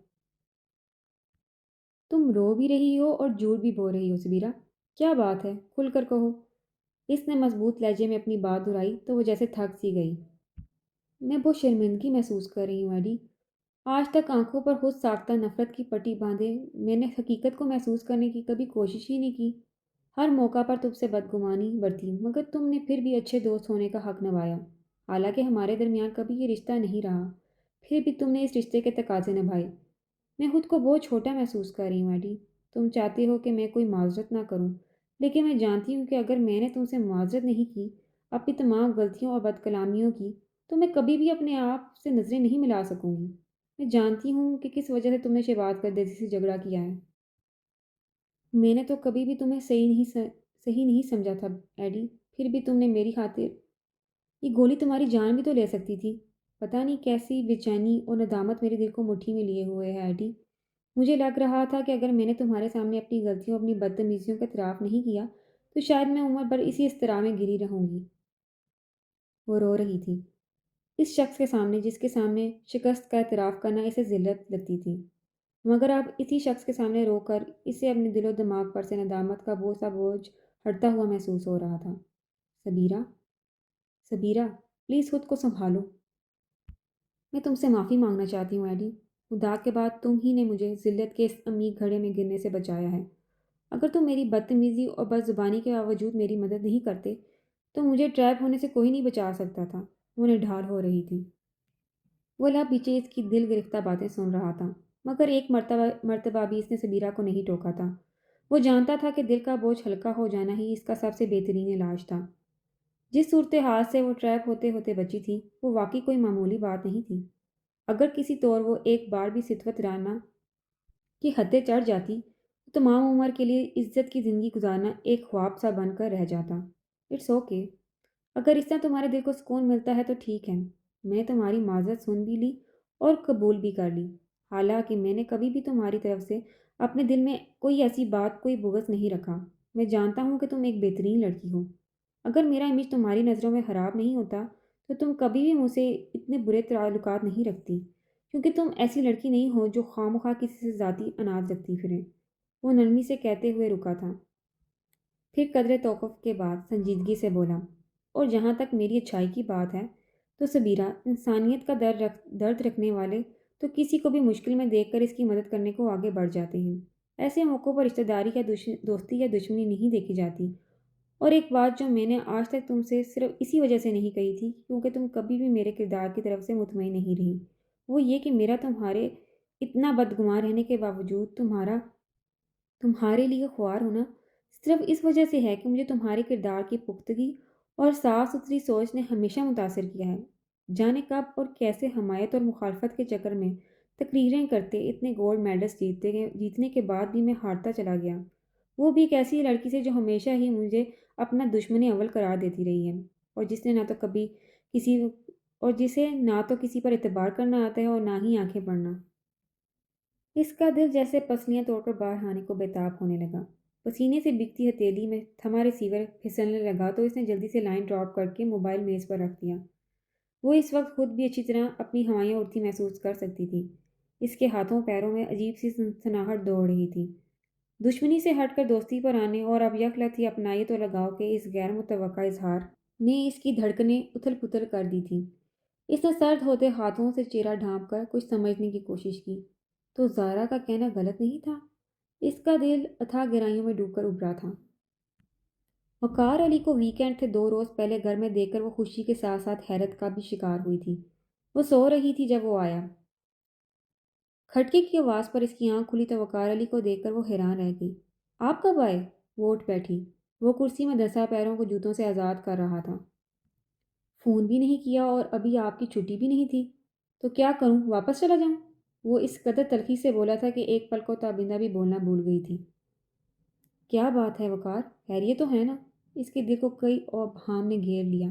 تم رو بھی رہی ہو اور جھوٹ بھی بول رہی ہو سبیرہ۔ کیا بات ہے؟ کھل کر کہو۔ اس نے مضبوط لہجے میں اپنی بات دہرائی تو وہ جیسے تھک سی گئی۔ میں بہت شرمندگی محسوس کر رہی ہوں ایڈی۔ آج تک آنکھوں پر خود ساختہ نفرت کی پٹی باندھے میں نے حقیقت کو محسوس کرنے کی کبھی کوشش ہی نہیں کی۔ ہر موقع پر تم سے بدگمانی برتی، مگر تم نے پھر بھی اچھے دوست ہونے کا حق نبھایا۔ حالانکہ ہمارے درمیان کبھی یہ رشتہ نہیں رہا، پھر بھی تم نے اس رشتے کے تقاضے نبھائے۔ میں خود کو بہت چھوٹا محسوس کر رہی ہوں ایڈی۔ تم چاہتے ہو کہ میں کوئی معذرت نہ کروں، لیکن میں جانتی ہوں کہ اگر میں نے تم سے معذرت نہیں کی، اپنی تمام غلطیوں اور بد کلامیوں کی، تو میں کبھی بھی اپنے آپ سے نظریں نہیں ملا سکوں گی۔ میں جانتی ہوں کہ کس وجہ سے تم نے شہباز پردیسی سے جھگڑا کیا ہے۔ میں نے تو کبھی بھی تمہیں صحیح نہیں سمجھا تھا ایڈی، پھر بھی تم نے میری خاطر یہ گولی تمہاری جان بھی تو لے سکتی تھی۔ پتہ نہیں کیسی بے چینی اور ندامت میرے دل کو مٹھی میں لیے ہوئے ہے ایڈی۔ مجھے لگ رہا تھا کہ اگر میں نے تمہارے سامنے اپنی غلطیوں اپنی بدتمیزیوں کا اعتراف نہیں کیا تو شاید میں عمر بھر اسی اضطراب میں گری رہوں گی۔ وہ رو رہی تھی، اس شخص کے سامنے جس کے سامنے شکست کا اعتراف کرنا اسے ذلت لگتی تھی، مگر اب اسی شخص کے سامنے رو کر اسے اپنے دل و دماغ پر سے ندامت کا بوجھ ہٹتا ہوا محسوس ہو رہا تھا۔ سبیرہ، سبیرہ، پلیز خود کو سنبھالو۔ میں تم سے معافی مانگنا چاہتی ہوں ایڈی۔ خدا کے بعد تم ہی نے مجھے ذلت کے اس عمیق گھڑے میں گرنے سے بچایا ہے۔ اگر تم میری بدتمیزی اور بد زبانی کے باوجود میری مدد نہیں کرتے تو مجھے ٹریپ ہونے سے کوئی نہیں بچا سکتا تھا۔ وہ نڈھال ہو رہی تھی۔ وہ لب پیچھے اس کی دل گرفتہ باتیں سن رہا تھا، مگر ایک مرتبہ بھی اس نے سبیرہ کو نہیں ٹوکا تھا۔ وہ جانتا تھا کہ دل کا بوجھ ہلکا ہو جانا ہی اس کا سب سے بہترین علاج تھا۔ جس صورتحال سے وہ ٹریپ ہوتے ہوتے بچی تھی وہ واقعی کوئی معمولی بات نہیں تھی۔ اگر کسی طور وہ ایک بار بھی ستوت رانا کی حدیں چڑھ جاتی تو تمام عمر کے لیے عزت کی زندگی گزارنا ایک خواب سا بن کر رہ جاتا۔ It's okay. اگر اس طرح تمہارے دل کو سکون ملتا ہے تو ٹھیک ہے۔ میں نے تمہاری معذرت سن بھی لی اور قبول بھی کر لی، حالانکہ میں نے کبھی بھی تمہاری طرف سے اپنے دل میں کوئی ایسی بات، کوئی بغض نہیں رکھا۔ میں جانتا ہوں کہ تم ایک بہترین لڑکی ہو۔ اگر میرا امیج تمہاری نظروں میں خراب نہیں ہوتا تو تم کبھی بھی مجھ سے اتنے برے تعلقات نہیں رکھتی، کیونکہ تم ایسی لڑکی نہیں ہو جو خواہ کسی سے ذاتی اناج رکھتی پھرے۔ وہ نرمی سے کہتے ہوئے رکا تھا، پھر قدرے توقف کے بعد سنجیدگی سے بولا، اور جہاں تک میری اچھائی کی بات ہے تو سبیرہ، انسانیت کا درد رکھنے والے تو کسی کو بھی مشکل میں دیکھ کر اس کی مدد کرنے کو آگے بڑھ جاتے ہیں۔ ایسے موقعوں پر رشتہ داری یا دوستی یا دشمنی نہیں دیکھی جاتی۔ اور ایک بات جو میں نے آج تک تم سے صرف اسی وجہ سے نہیں کہی تھی کیونکہ تم کبھی بھی میرے کردار کی طرف سے مطمئن نہیں رہی، وہ یہ کہ میرا تمہارے اتنا بدگمان رہنے کے باوجود تمہارے لیے خوار ہونا صرف اس وجہ سے ہے کہ مجھے تمہارے کردار کی پختگی اور صاف ستھری سوچ نے ہمیشہ متاثر کیا ہے۔ جانے کب اور کیسے حمایت اور مخالفت کے چکر میں تقریریں کرتے اتنے گولڈ میڈلز جیتنے کے بعد بھی میں ہارتا چلا گیا، وہ بھی ایک ایسی لڑکی سے جو ہمیشہ ہی مجھے اپنا دشمن اول قرار دیتی رہی ہے، اور جس نے نہ تو کبھی کسی اور جسے نہ تو کسی پر اعتبار کرنا آتا ہے اور نہ ہی آنکھیں پڑھنا۔ اس کا دل جیسے پسلیاں توڑ کر باہر آنے کو بےتاب ہونے لگا۔ پسینے سے بکتی ہتھیلی میں تھما ریسیور پھسلنے لگا تو اس نے جلدی سے لائن ڈراپ کر کے موبائل میز پر رکھ دیا۔ وہ اس وقت خود بھی اچھی طرح اپنی ہوائیاں اڑتی محسوس کر سکتی تھی۔ اس کے ہاتھوں پیروں میں عجیب سی سنسناہٹ دوڑ رہی تھی۔ دشمنی سے ہٹ کر دوستی پر آنے اور اب یکلت ہی اپنائی تو لگاؤ کے اس غیر متوقع اظہار نے اس کی دھڑکنیں اتھل پتھل کر دی تھی۔ اس نے سرد ہوتے ہاتھوں سے چہرہ ڈھانپ کر کچھ سمجھنے کی کوشش کی۔ تو زارا کا کہنا غلط نہیں تھا؟ اس کا دل اتھاہ گہرائیوں میں ڈوب کر ابھرا تھا۔ وقار علی کو ویکینڈ تھے 2 روز پہلے گھر میں دیکھ کر وہ خوشی کے ساتھ ساتھ حیرت کا بھی شکار ہوئی تھی۔ وہ سو رہی تھی جب وہ آیا۔ کھٹکے کی آواز پر اس کی آنکھ کھلی تو وقار علی کو دیکھ کر وہ حیران رہ گئی۔ آپ کب آئے؟ وہ اٹھ بیٹھی۔ وہ کرسی میں دسا پیروں کو جوتوں سے آزاد کر رہا تھا۔ فون بھی نہیں کیا اور ابھی آپ کی چھٹی بھی نہیں تھی، تو کیا کروں، واپس چلا جاؤں؟ وہ اس قدر تلخی سے بولا تھا کہ ایک پل کو تابندہ بھی بولنا بھول گئی تھی۔ کیا بات ہے وقار، خیریت تو ہے نا؟ اس کے دل کو کئی ابہام نے گھیر لیا۔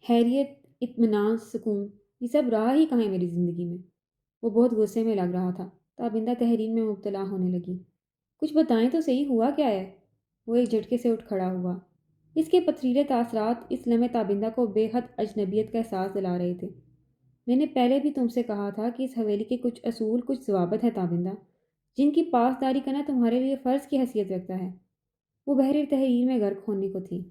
خیریت، اطمینان، سکون، یہ سب رہا ہی کہاں ہے میری زندگی میں؟ وہ بہت غصے میں لگ رہا تھا۔ تابندہ تحریر میں مبتلا ہونے لگی۔ کچھ بتائیں تو صحیح، ہوا کیا ہے؟ وہ ایک جھٹکے سے اٹھ کھڑا ہوا۔ اس کے پتھریلے تاثرات اس لمحے تابندہ کو بے حد اجنبیت کا احساس دلا رہے تھے۔ میں نے پہلے بھی تم سے کہا تھا کہ اس حویلی کے کچھ اصول، کچھ ضوابط ہیں تابندہ، جن کی پاسداری کرنا تمہارے لیے فرض کی حیثیت رکھتا ہے۔ وہ بحر تحریر میں غرق ہونے کو تھی۔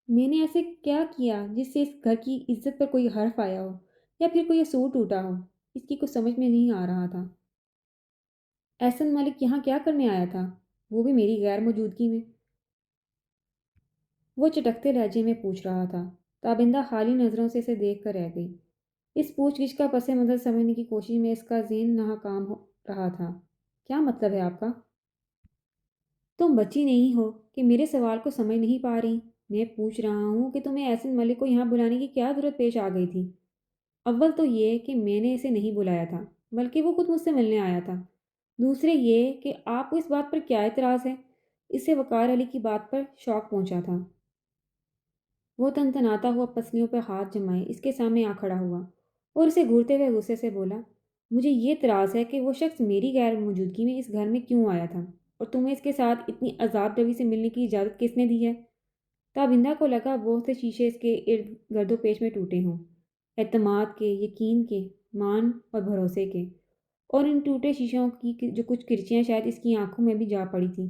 میں نے ایسے کیا کیا جس سے اس گھر کی عزت پر کوئی حرف آیا ہو یا پھر کوئی اصول ٹوٹا ہو؟ اس کی کچھ سمجھ میں نہیں آ رہا تھا۔ احسن ملک یہاں کیا کرنے آیا تھا، وہ بھی میری غیر موجودگی میں؟ وہ چٹکتے لہجے میں پوچھ رہا تھا۔ تابندہ خالی نظروں سے اسے دیکھ کر رہ گئی۔ اس پوچھ گچھ کا پس منظر سمجھنے کی کوشش میں اس کا ذہن ناکام ہو رہا تھا۔ کیا مطلب ہے آپ کا؟ تم بچی نہیں ہو کہ میرے سوال کو سمجھ نہیں پا رہی؟ میں پوچھ رہا ہوں کہ تمہیں احسن ملک کو یہاں بلانے کی کیا ضرورت پیش آ گئی تھی؟ اول تو یہ کہ میں نے اسے نہیں بلایا تھا، بلکہ وہ خود مجھ سے ملنے آیا تھا۔ دوسرے یہ کہ آپ کو اس بات پر کیا اعتراض ہے؟ اس سے وقار علی کی بات پر شوق پہنچا تھا۔ وہ تنتناتا ہوا پسلیوں پر ہاتھ جمائے اس کے سامنے آ کھڑا ہوا اور اسے گھورتے ہوئے غصے سے بولا، مجھے یہ اعتراض ہے کہ وہ شخص میری غیر موجودگی میں اس گھر میں کیوں آیا تھا، اور تمہیں اس کے ساتھ اتنی آزاد روی سے ملنے کی اجازت کس نے دی ہے؟ تابندہ کو لگا بہت سے شیشے اس کے ارد گرد و پیش میں ٹوٹے ہوں، اعتماد کے، یقین کے، مان اور بھروسے کے، اور ان ٹوٹے شیشوں کی جو کچھ کرچیاں شاید اس کی آنکھوں میں بھی جا پڑی تھیں۔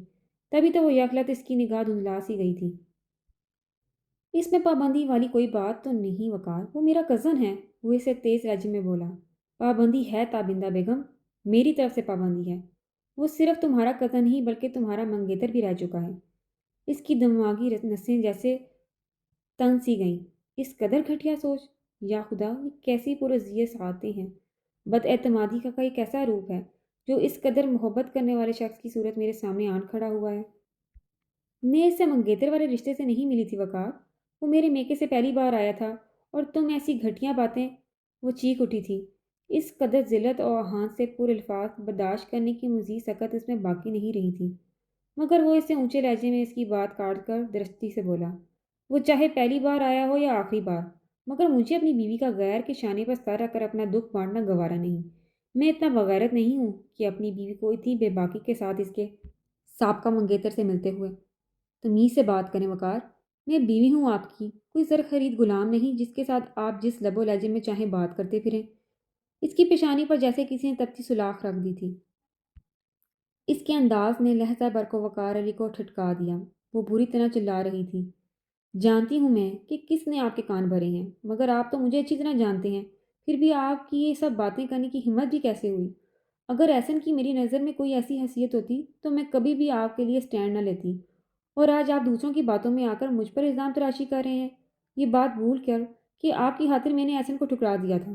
تبھی تو وہ یکلت اس کی نگاہ دھندلا سی گئی تھی۔ اس میں پابندی والی کوئی بات تو نہیں وقار، وہ میرا کزن ہے، وہ اسے تیز لہجے میں بولا۔ پابندی ہے تابندہ بیگم، میری طرف سے پابندی ہے۔ وہ صرف تمہارا کزن ہی بلکہ تمہارا منگیتر بھی رہ چکا ہے۔ اس کی دماغی نسیں جیسے تن سی گئیں۔ اس قدر گھٹیا سوچ! یا خدا، یہ کیسی پرزیت ساتیں ہیں! بد اعتمادی کا ایک ایسا روپ ہے جو اس قدر محبت کرنے والے شخص کی صورت میرے سامنے آن کھڑا ہوا ہے۔ میں اس سے منگیتر والے رشتے سے نہیں ملی تھی وقار، وہ میرے میکے سے پہلی بار آیا تھا، اور تم ایسی گھٹیا باتیں! وہ چیخ اٹھی تھی۔ اس قدر ذلت اور آہان سے پر الفاظ برداشت کرنے کی مزید سکت اس میں باقی نہیں رہی تھی، مگر وہ اس سے اونچے لہجے میں اس کی بات کاٹ کر درستی سے بولا، وہ چاہے پہلی بار آیا ہو یا آخری بار، مگر مجھے اپنی بیوی کا غیر کے شانے پر سر رکھ کر اپنا دکھ بانٹنا گوارا نہیں۔ میں اتنا بغیرت نہیں ہوں کہ اپنی بیوی کو اتنی بے باکی کے ساتھ اس کے سابقہ منگیتر سے ملتے ہوئے تمیز سے بات کریں وقار۔ میں بیوی ہوں آپ کی، کوئی زر خرید غلام نہیں جس کے ساتھ آپ جس لب و لہجے میں چاہیں بات کرتے پھریں۔ اس کی پیشانی پر جیسے کسی نے تپتی سولاخ رکھ دی تھی۔ اس کے انداز نے لہجہ بر کو وقار علی کو ٹھٹکا دیا۔ وہ بری طرح چلا رہی تھی، جانتی ہوں میں کہ کس نے آپ کے کان بھرے ہیں، مگر آپ تو مجھے اچھی طرح جانتے ہیں، پھر بھی آپ کی یہ سب باتیں کرنے کی ہمت بھی کیسے ہوئی؟ اگر احسن کی میری نظر میں کوئی ایسی حیثیت ہوتی تو میں کبھی بھی آپ کے لیے سٹینڈ نہ لیتی، اور آج آپ دوسروں کی باتوں میں آ کر مجھ پر الزام تراشی کر رہے ہیں، یہ بات بھول کر کہ آپ کی خاطر میں نے احسن کو ٹھکرا دیا تھا۔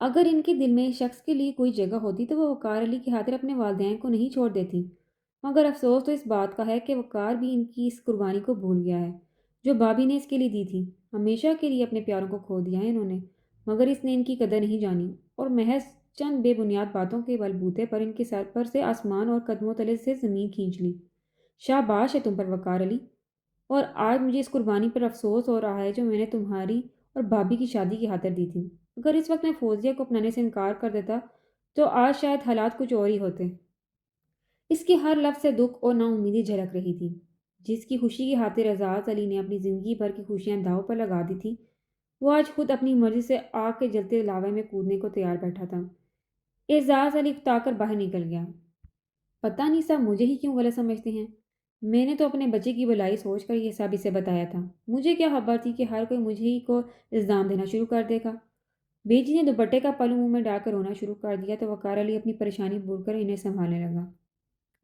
اگر ان کے دل میں اس شخص کے لیے کوئی جگہ ہوتی تو وہ وقار علی کی خاطر اپنے والدین کو نہیں چھوڑ دیتی، مگر افسوس تو اس بات کا ہے کہ وقار بھی ان کی اس قربانی کو بھول گیا ہے جو بابی نے اس کے لیے دی تھی۔ ہمیشہ کے لیے اپنے پیاروں کو کھو دیا ہے انہوں نے، مگر اس نے ان کی قدر نہیں جانی اور محض چند بے بنیاد باتوں کے بلبوتے پر ان کے سر پر سے آسمان اور قدموں تلے سے زمین کھینچ لی۔ شاباش ہے تم پر وقار علی، اور آج مجھے اس قربانی پر افسوس ہو رہا ہے جو میں نے تمہاری اور بھابھی کی شادی کی خاطر دی تھی۔ اگر اس وقت میں فوزیہ کو اپنانے سے انکار کر دیتا تو آج شاید حالات کچھ اور ہی ہوتے۔ اس کے ہر لفظ سے دکھ اور نا امیدی جھلک رہی تھی۔ جس کی خوشی کی خاطر اعزاز علی نے اپنی زندگی بھر کی خوشیاں داؤ پر لگا دی تھی، وہ آج خود اپنی مرضی سے آگ کے جلتے لاوے میں کودنے کو تیار بیٹھا تھا۔ اعزاز علی اکتا کر باہر نکل گیا۔ پتہ نہیں سب مجھے ہی کیوں غلط سمجھتے ہیں، میں نے تو اپنے بچے کی بھلائی سوچ کر یہ سب اسے بتایا تھا، مجھے کیا خبر تھی کہ ہر کوئی مجھے ہی کو الزام دینا شروع کر دے گا۔ بیجی نے دوپٹے کا پلو منہ میں ڈال کر رونا شروع کر دیا تو وقار علی اپنی پریشانی بھول کر انہیں سنبھالنے لگا۔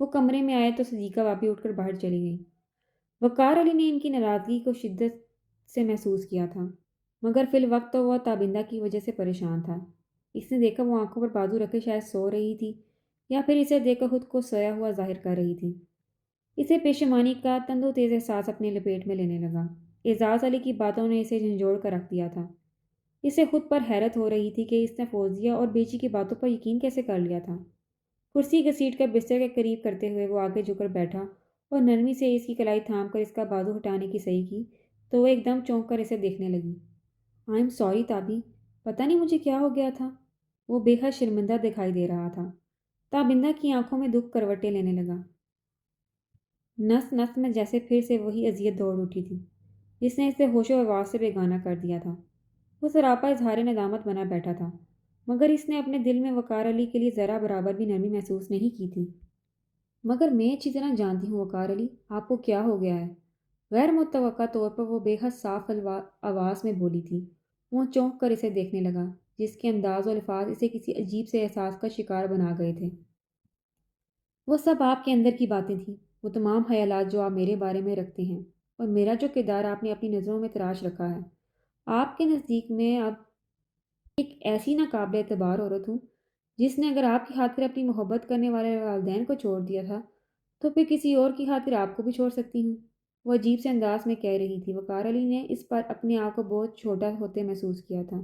وہ کمرے میں آئے تو صدیقہ بھابھی اٹھ کر باہر چلی گئی۔ وقار علی نے ان کی ناراضگی کو شدت سے محسوس کیا تھا، مگر فی الوقت تو وہ تابندہ کی وجہ سے پریشان تھا۔ اس نے دیکھا وہ آنکھوں پر بازو رکھے شاید سو رہی تھی یا پھر اسے دیکھ کر خود کو سویا ہوا ظاہر کر رہی تھی۔ اسے پیشمانی کا تندو تیز احساس اپنے لپیٹ میں لینے لگا۔ اعزاز علی کی باتوں نے اسے جھنجھوڑ کر رکھ دیا تھا۔ اسے خود پر حیرت ہو رہی تھی کہ اس نے فوزیہ اور بیچی کی باتوں پر یقین کیسے کر لیا تھا۔ کرسی گھسیٹ کر بستر کے قریب کرتے ہوئے وہ آگے جھک کر بیٹھا اور نرمی سے اس کی کلائی تھام کر اس کا بازو ہٹانے کی صحیح کی تو وہ ایک دم چونک کر اسے دیکھنے لگی۔ آئی ایم سوری تابی، پتہ نہیں مجھے کیا ہو گیا تھا۔ وہ بے حد شرمندہ دکھائی دے رہا تھا۔ تابندہ کی آنکھوں میں دکھ کروٹیں لینے لگا۔ نس نس میں جیسے پھر سے وہی اذیت دوڑ اٹھی تھی جس نے اسے ہوش و حواس سے بیگانہ کر دیا تھا۔ وہ سراپا اظہار ندامت بنا بیٹھا تھا، مگر اس نے اپنے دل میں وقار علی کے لیے ذرا برابر بھی نرمی محسوس نہیں کی تھی۔ مگر میں اچھی طرح جانتی ہوں وقار علی، آپ کو کیا ہو گیا ہے۔ غیر متوقع طور پر وہ بے حد صاف آواز میں بولی تھی۔ وہ چونک کر اسے دیکھنے لگا جس کے انداز و الفاظ اسے کسی عجیب سے احساس کا شکار بنا گئے تھے۔ وہ سب آپ کے اندر کی باتیں تھیں، وہ تمام خیالات جو آپ میرے بارے میں رکھتے ہیں اور میرا جو کردار آپ نے اپنی نظروں میں تراش رکھا ہے۔ آپ کے نزدیک میں اب ایک ایسی ناقابل اعتبار عورت ہوں جس نے اگر آپ کی خاطر اپنی محبت کرنے والے والدین کو چھوڑ دیا تھا تو پھر کسی اور کی خاطر آپ کو بھی چھوڑ سکتی ہوں، وہ عجیب سے انداز میں کہہ رہی تھی۔ وقار علی نے اس پر اپنے آپ کو بہت چھوٹا ہوتے محسوس کیا تھا۔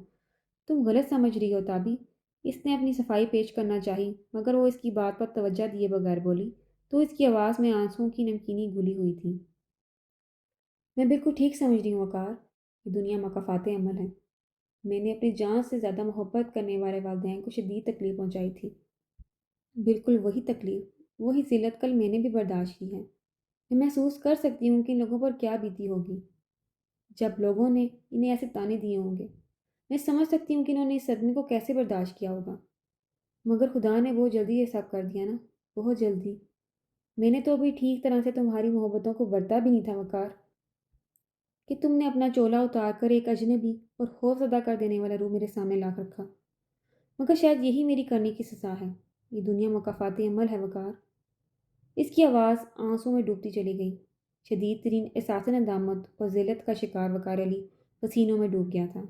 تم غلط سمجھ رہی ہو تابی، اس نے اپنی صفائی پیش کرنا چاہی مگر وہ اس کی بات پر توجہ دیے بغیر بولی تو اس کی آواز میں آنسوؤں کی نمکینی گھلی ہوئی تھی۔ میں بالکل ٹھیک سمجھ رہی ہوں وقار، یہ دنیا مکافات عمل ہے۔ میں نے اپنی جان سے زیادہ محبت کرنے والے والدین کو شدید تکلیف پہنچائی تھی، بالکل وہی تکلیف، وہی ذلت کل میں نے بھی برداشت کی ہے۔ میں محسوس کر سکتی ہوں کہ ان لوگوں پر کیا بیتی ہوگی جب لوگوں نے انہیں ایسے تانے دیے ہوں گے۔ میں سمجھ سکتی ہوں کہ انہوں نے اس صدمے کو کیسے برداشت کیا ہوگا، مگر خدا نے بہت جلدی یہ سب کر دیا نا، بہت جلدی۔ میں نے تو ابھی ٹھیک طرح سے تمہاری محبتوں کو برتا بھی نہیں تھا وقار، کہ تم نے اپنا چولا اتار کر ایک اجنبی اور خوف زدہ کر دینے والا روح میرے سامنے لا کر رکھا۔ مگر شاید یہی میری کرنے کی سزا ہے، یہ دنیا مکافات عمل ہے وقار۔ اس کی آواز آنسوں میں ڈوبتی چلی گئی۔ شدید ترین احساس ندامت اور ذلت کا شکار وقار علی پسینوں میں ڈوب گیا تھا۔